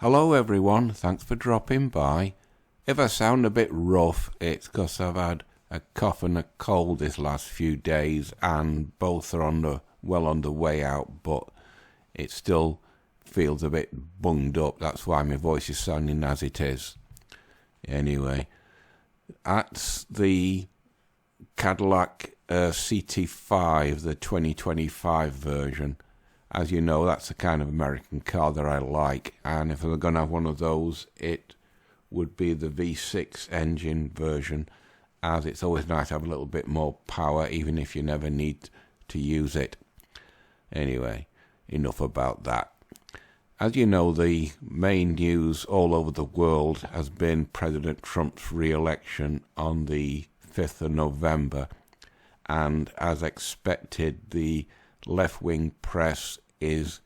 Hello everyone, thanks for dropping by. If I sound a bit rough, it's because I've had a cough and a cold this last few days, and both are well on the way out, but it still feels a bit bunged up. That's why my voice is sounding as it is. Anyway, that's the Cadillac CT5, the 2025 version. As you know, that's the kind of American car that I like, and if I were going to have one of those, it would be the V6 engine version, as it's always nice to have a little bit more power, even if you never need to use it. Anyway, enough about that. As you know, the main news all over the world has been President Trump's re-election on the 5th of November, and as expected, the left-wing press is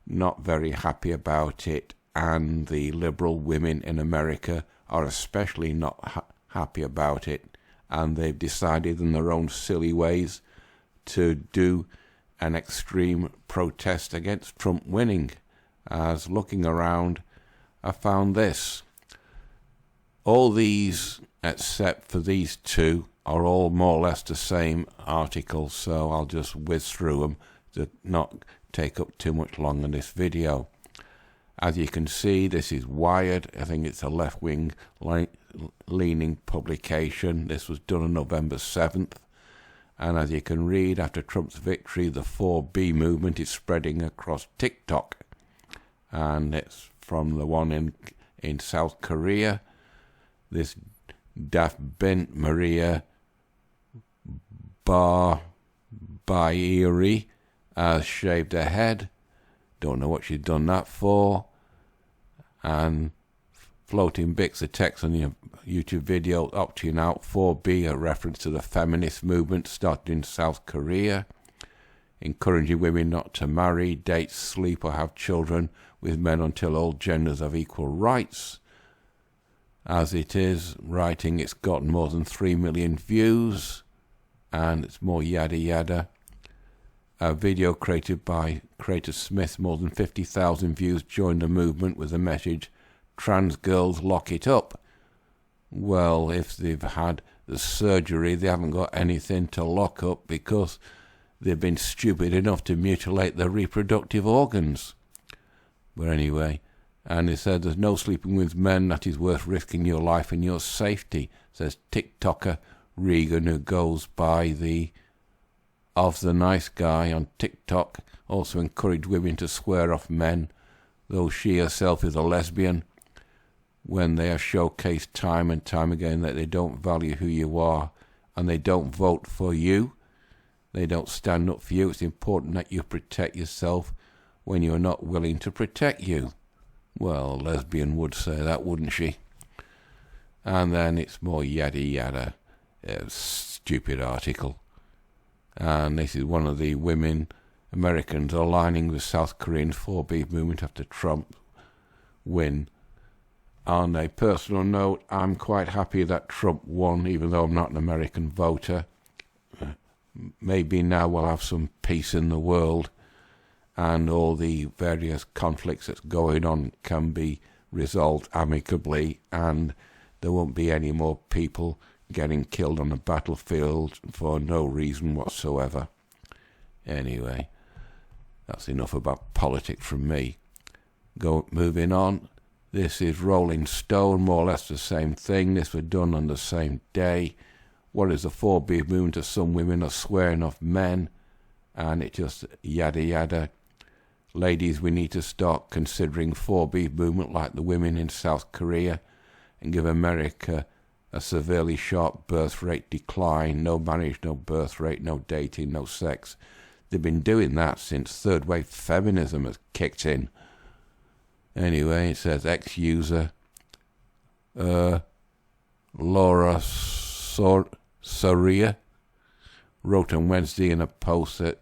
not very happy about it, and the liberal women in America are especially not happy about it, and they've decided in their own silly ways to do an extreme protest against Trump winning. As looking around, I found this. All these, except for these two, are all more or less the same article, so I'll just whiz through them to not take up too much longer in this video. As you can see, this is Wired. I think it's a left-wing leaning publication. This was done on November 7th. And as you can read, after Trump's victory, the 4B movement is spreading across TikTok. And it's from the one in South Korea. This daft bint Maria Bairi has shaved her head. Don't know what she's done that for. And floating bits of text on your YouTube video opting out 4B, a reference to the feminist movement started in South Korea, encouraging women not to marry, date, sleep or have children with men until all genders have equal rights. As it is, writing, it's gotten more than 3 million views, and it's more yada yada. A video created by Creator Smith, more than 50,000 views, joined the movement with the message, "Trans girls, lock it up." Well, if they've had the surgery, they haven't got anything to lock up because they've been stupid enough to mutilate their reproductive organs. But anyway, and they said there's no sleeping with men that is worth risking your life and your safety, says TikToker Regan, who goes by the Of the Nice Guy on TikTok. Also encouraged women to swear off men, though she herself is a lesbian, when they are showcased time and time again that they don't value who you are and they don't vote for you. They don't stand up for you. It's important that you protect yourself when you're not willing to protect you. Well, a lesbian would say that, wouldn't she? And then it's more yada yada. Stupid article. And this is one of the women Americans aligning with South Korean 4B movement after Trump win. On a personal note, I'm quite happy that Trump won, even though I'm not an American voter. Maybe now we'll have some peace in the world, and all the various conflicts that's going on can be resolved amicably, and there won't be any more people getting killed on the battlefield for no reason whatsoever. Anyway, that's enough about politics from me. Moving on. This is Rolling Stone, more or less the same thing. This was done on the same day. What is the 4B movement? Some women are swearing off men, and it just yada yada. Ladies, we need to start considering 4B movement like the women in South Korea and give America a severely sharp birth rate decline. No marriage, no birth rate, no dating, no sex. They've been doing that since third wave feminism has kicked in. Anyway, it says ex-user Laura Soria wrote on Wednesday in a post that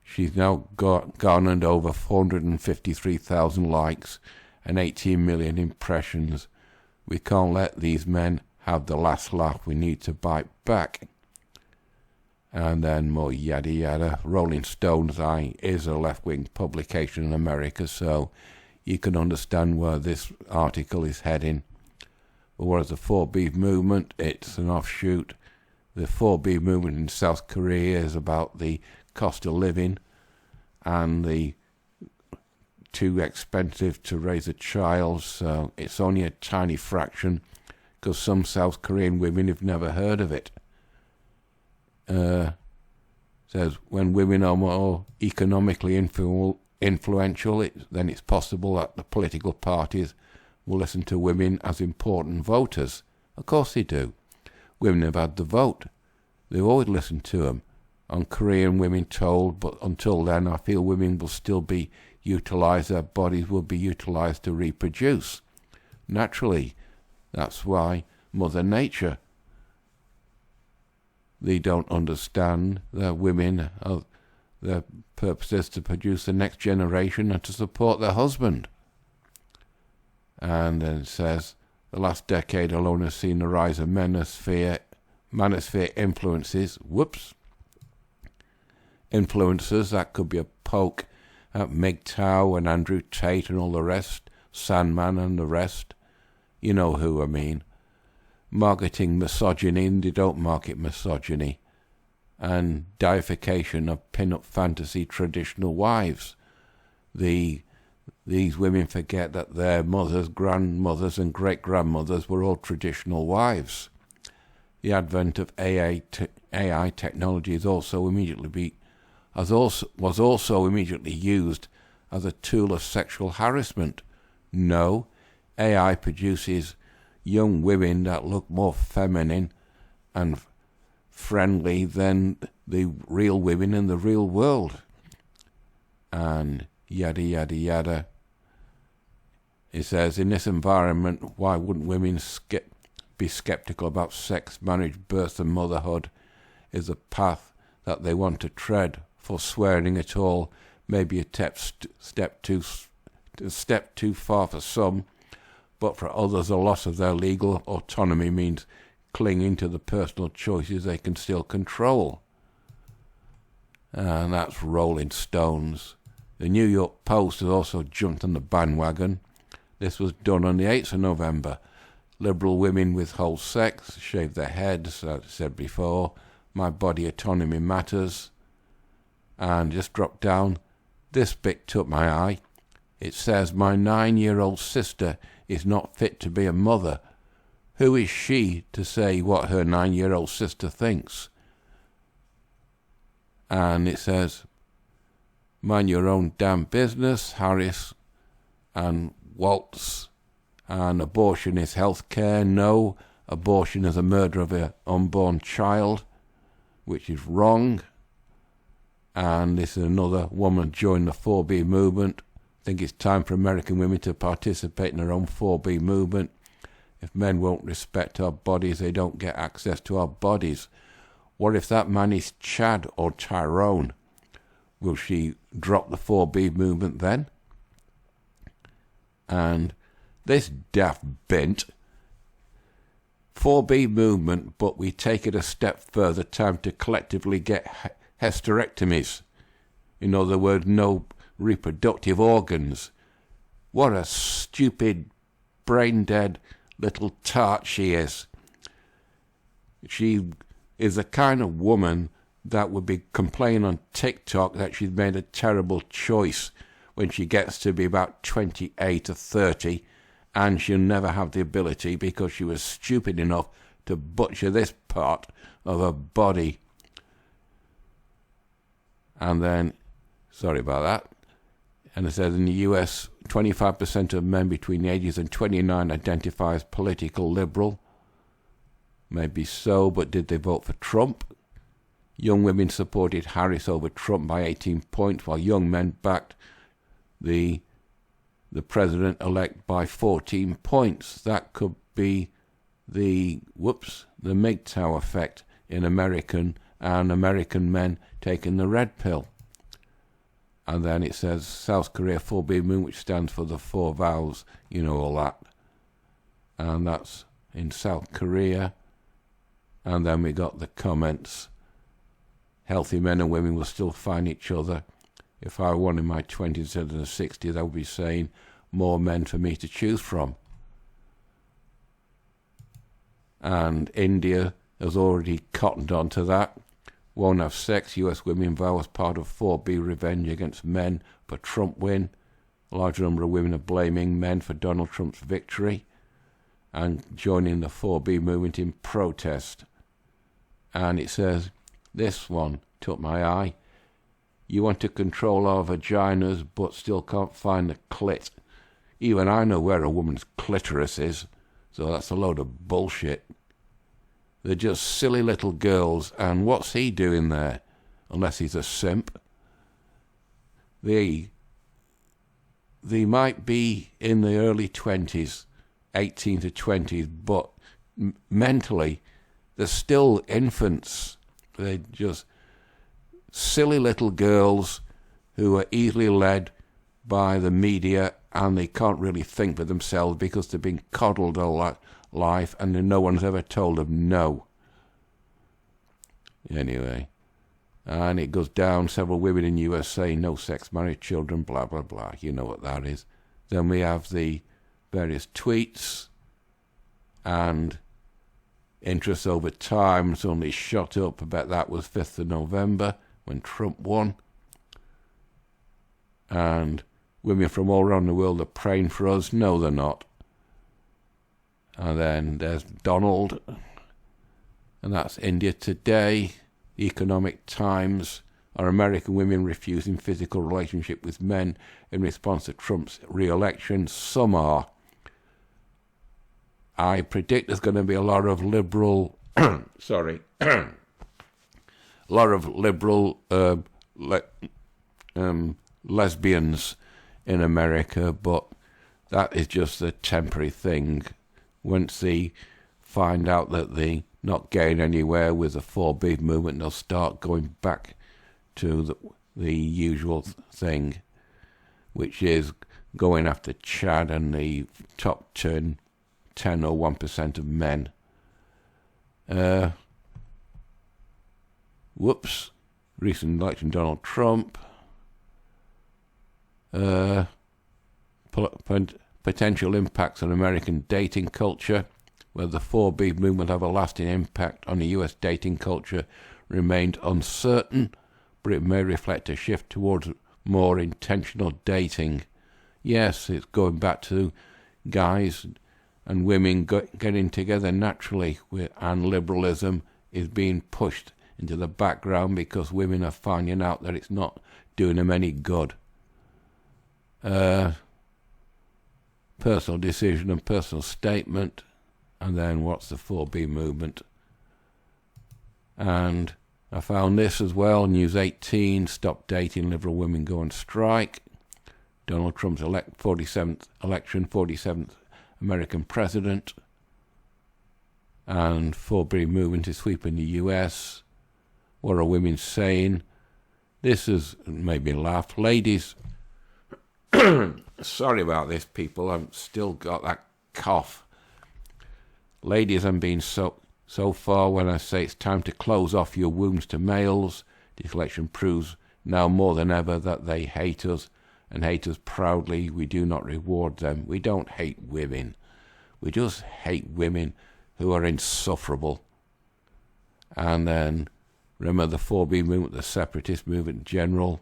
she's now garnered over 453,000 likes and 18 million impressions. We can't let these men have the last laugh. We need to bite back. And then more yada yada. Rolling Stone's is a left-wing publication in America, so you can understand where this article is heading. But whereas the 4B movement, it's an offshoot. The 4B movement in South Korea is about the cost of living and the too expensive to raise a child, so it's only a tiny fraction because some South Korean women have never heard of it. Says when women are more economically influential, then it's possible that the political parties will listen to women as important voters. Of course they do. Women have had the vote. They've always listened to them. On Korean women told, but until then I feel women will still be utilised, their bodies will be utilised to reproduce. Naturally, that's why Mother Nature, they don't understand that women are, their purpose is to produce the next generation and to support their husband. And then it says, the last decade alone has seen the rise of manosphere influences. Influencers, that could be a poke at MGTOW and Andrew Tate and all the rest, Sandman and the rest. You know who I mean. Marketing misogyny, and they don't market misogyny. And deification of pin-up fantasy traditional wives. These women forget that their mothers, grandmothers and great-grandmothers were all traditional wives. The advent of AI technology was also immediately used as a tool of sexual harassment. No, AI produces young women that look more feminine and friendly than the real women in the real world. And yada yada yada. It says, in this environment, why wouldn't women be skeptical about sex, marriage, birth and motherhood is a path that they want to tread. Forswearing it all may be a step too far for some, but for others a loss of their legal autonomy means clinging to the personal choices they can still control. And that's Rolling Stones. The New York Post has also jumped on the bandwagon. This was done on the 8th of November. Liberal women withhold sex, shave their heads, as I said before. My body autonomy matters. And just drop down. This bit took my eye. It says, my 9-year-old sister is not fit to be a mother. Who is she to say what her 9-year-old sister thinks? And it says, mind your own damn business, Harris and Waltz. And abortion is health care. No, abortion is a murder of an unborn child, which is wrong. And this is another woman joined the 4B movement. I think it's time for American women to participate in their own 4B movement. If men won't respect our bodies, they don't get access to our bodies. What if that man is Chad or Tyrone? Will she drop the 4B movement then? And this daft bint, 4B movement, but we take it a step further, time to collectively get hysterectomies. In other words, no reproductive organs. What a stupid, brain-dead little tart she is. She is the kind of woman that would be complaining on TikTok that she's made a terrible choice when she gets to be about 28 or 30, and she'll never have the ability because she was stupid enough to butcher this part of her body. And then, sorry about that, and it says in the US, 25% of men between the ages of 29 identify as political liberal. Maybe so, but did they vote for Trump? Young women supported Harris over Trump by 18 points, while young men backed the president-elect by 14 points. That could be the MGTOW effect in American men taking the red pill. And then it says South Korea 4B movement, which stands for the 4 vows, you know, all that. And that's in South Korea. And then we got the comments. Healthy men and women will still find each other. If I were one in my 20s instead of the 60s, I would be saying, more men for me to choose from. And India has already cottoned on to that. Won't have sex. US women vow as part of 4B revenge against men for Trump win. A large number of women are blaming men for Donald Trump's victory and joining the 4B movement in protest. And it says, this one took my eye. You want to control our vaginas but still can't find the clit. Even I know where a woman's clitoris is, so that's a load of bullshit. They're just silly little girls, and what's he doing there? Unless he's a simp. They might be in the early 20s, 18 to 20s, but mentally, they're still infants. They're just silly little girls who are easily led by the media, and they can't really think for themselves because they've been coddled all life and no one's ever told them no. Anyway, and it goes down, several women in USA, no sex, married children, blah, blah, blah. You know what that is. Then we have the various tweets, and interest over time has only shot up. I bet that was 5th of November when Trump won. And women from all around the world are praying for us. No, they're not. And then there's Donald, and that's India Today, The Economic Times. Are American women refusing physical relationship with men in response to Trump's re-election? Some are. I predict there's going to be a lot of liberal, a lot of liberal lesbians in America, but that is just a temporary thing. Once they find out that they're not getting anywhere with the 4B movement, they'll start going back to the usual thing, which is going after Chad and the top 10 or 1% of men. Recent election, Donald Trump. Potential impacts on American dating culture. Whether the 4B movement have a lasting impact on the US dating culture remained uncertain, but it may reflect a shift towards more intentional dating. Yes, it's going back to guys and women getting together naturally, and liberalism is being pushed into the background because women are finding out that it's not doing them any good. Personal decision and personal statement, and then what's the 4B movement? And I found this as well, News 18, stop dating, liberal women go on strike. Donald Trump's 47th election, 47th American president, and 4B movement is sweeping the US. What are women saying? This has made me laugh. Ladies, sorry about this, people. I've still got that cough. Ladies, I'm being so far when I say it's time to close off your wombs to males. This election proves now more than ever that they hate us, and hate us proudly. We do not reward them. We don't hate women. We just hate women who are insufferable. And then, remember the 4B movement, the separatist movement in general.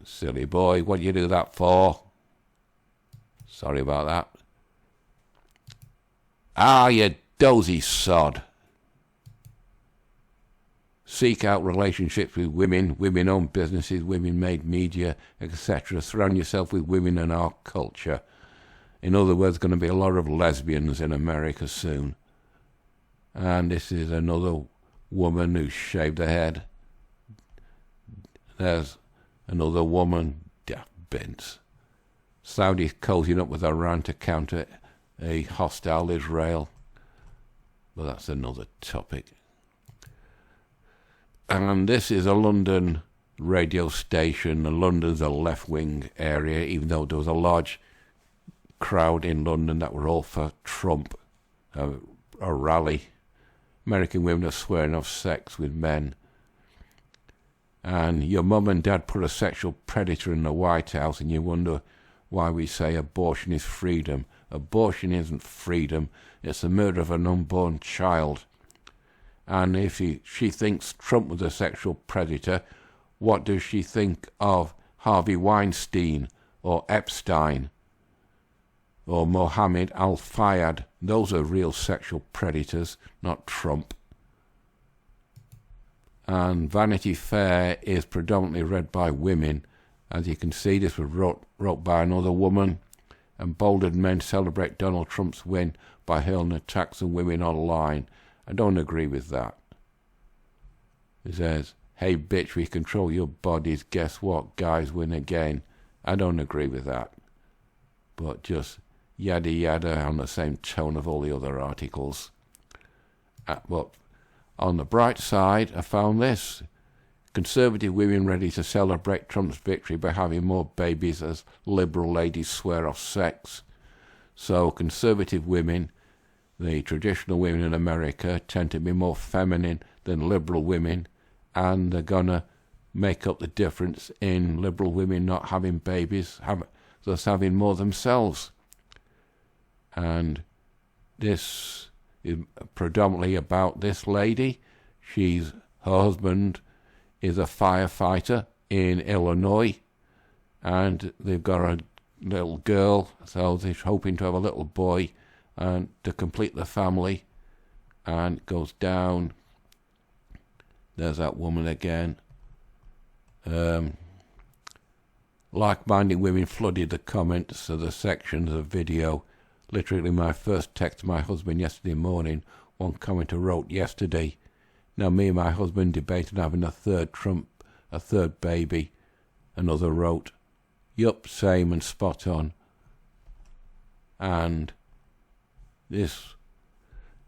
Silly boy, what do you do that for? Sorry about that. You dozy sod. Seek out relationships with women, women-owned businesses, women-made media, etc. Surround yourself with women in our culture. In other words, going to be a lot of lesbians in America soon. And this is another woman who shaved her head. There's another woman, daft bins. Saudis cozying up with Iran to counter a hostile Israel. But that's another topic. And this is a London radio station. London's a left-wing area, even though there was a large crowd in London that were all for Trump, a rally. American women are swearing off sex with men. And your mum and dad put a sexual predator in the White House, and you wonder why we say abortion is freedom. Abortion isn't freedom. It's the murder of an unborn child. And if she thinks Trump was a sexual predator, what does she think of Harvey Weinstein or Epstein or Mohammed Al-Fayed? Those are real sexual predators, not Trump. And Vanity Fair is predominantly read by women. As you can see, this was wrote by another woman. Emboldened men celebrate Donald Trump's win by hurling attacks on women online. I don't agree with that. It says, hey bitch, we control your bodies. Guess what? Guys win again. I don't agree with that. But just yada yada on the same tone of all the other articles. But on the bright side, I found this. Conservative women ready to celebrate Trump's victory by having more babies as liberal ladies swear off sex. So conservative women, the traditional women in America, tend to be more feminine than liberal women, and they're going to make up the difference in liberal women not having babies, thus having more themselves. And this is predominantly about this lady. Her husband is a firefighter in Illinois, and they've got a little girl, so they're hoping to have a little boy and to complete the family. And it goes down. There's that woman again. Like-minded women flooded the comments of the sections of video. Literally my first text to my husband yesterday morning, one commenter wrote, yesterday, now me and my husband debated having a third baby. Another wrote, yup, same and spot on. And this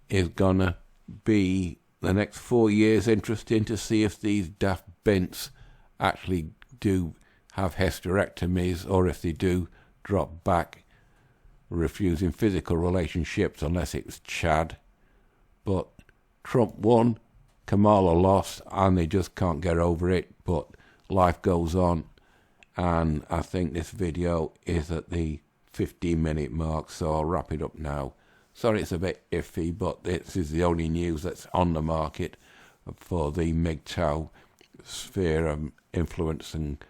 is gonna be the next 4 years interesting to see if these daft bents actually do have hysterectomies, or if they do drop back, refusing physical relationships unless it's Chad. But Trump won, Kamala lost, and they just can't get over it. But life goes on, and I think this video is at the 15-minute mark, so I'll wrap it up now. Sorry it's a bit iffy, but this is the only news that's on the market for the MGTOW sphere of influence and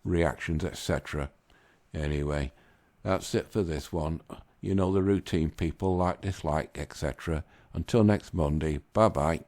reactions, etc. Anyway, that's it for this one. You know the routine, people, like, dislike, etc. Until next Monday, bye-bye.